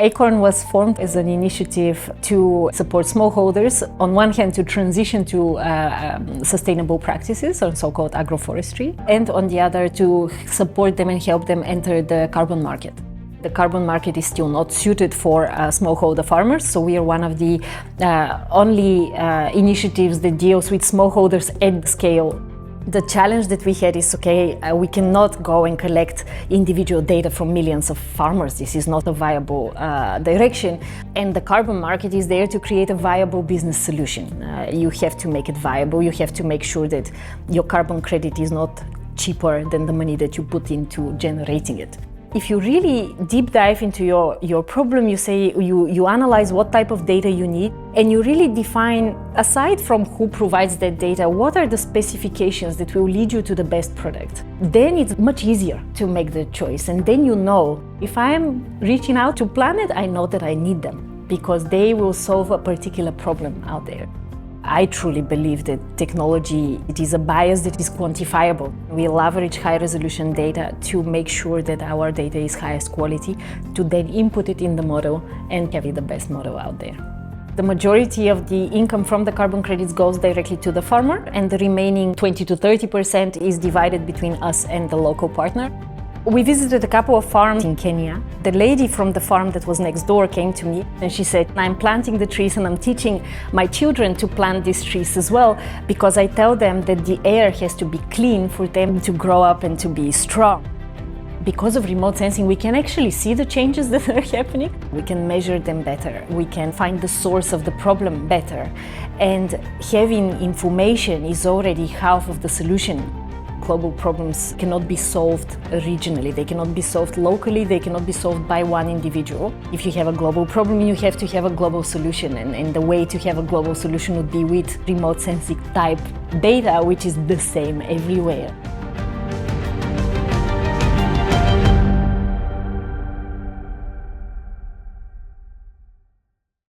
Acorn was formed as an initiative to support smallholders, on one hand to transition to sustainable practices, or so-called agroforestry, and on the other to support them and help them enter the carbon market. The carbon market is still not suited for smallholder farmers, so we are one of the only initiatives that deals with smallholders at scale. The challenge that we had is, we cannot go and collect individual data from millions of farmers. This is not a viable direction. And the carbon market is there to create a viable business solution. You have to make it viable. You have to make sure that your carbon credit is not cheaper than the money that you put into generating it. If you really deep dive into your problem, you analyze what type of data you need, and you really define, aside from who provides that data, what are the specifications that will lead you to the best product. Then it's much easier to make the choice, and then you know, if I am reaching out to Planet, I know that I need them, because they will solve a particular problem out there. I truly believe that technology, it is a bias that is quantifiable. We leverage high-resolution data to make sure that our data is highest quality, to then input it in the model and have it the best model out there. The majority of the income from the carbon credits goes directly to the farmer, and the remaining 20 to 30% is divided between us and the local partner. We visited a couple of farms in Kenya. The lady from the farm that was next door came to me and she said, I'm planting the trees and I'm teaching my children to plant these trees as well, because I tell them that the air has to be clean for them to grow up and to be strong. Because of remote sensing, we can actually see the changes that are happening. We can measure them better. We can find the source of the problem better. And having information is already half of the solution. Global problems cannot be solved regionally, they cannot be solved locally, they cannot be solved by one individual. If you have a global problem, you have to have a global solution, and the way to have a global solution would be with remote sensing type data, which is the same everywhere.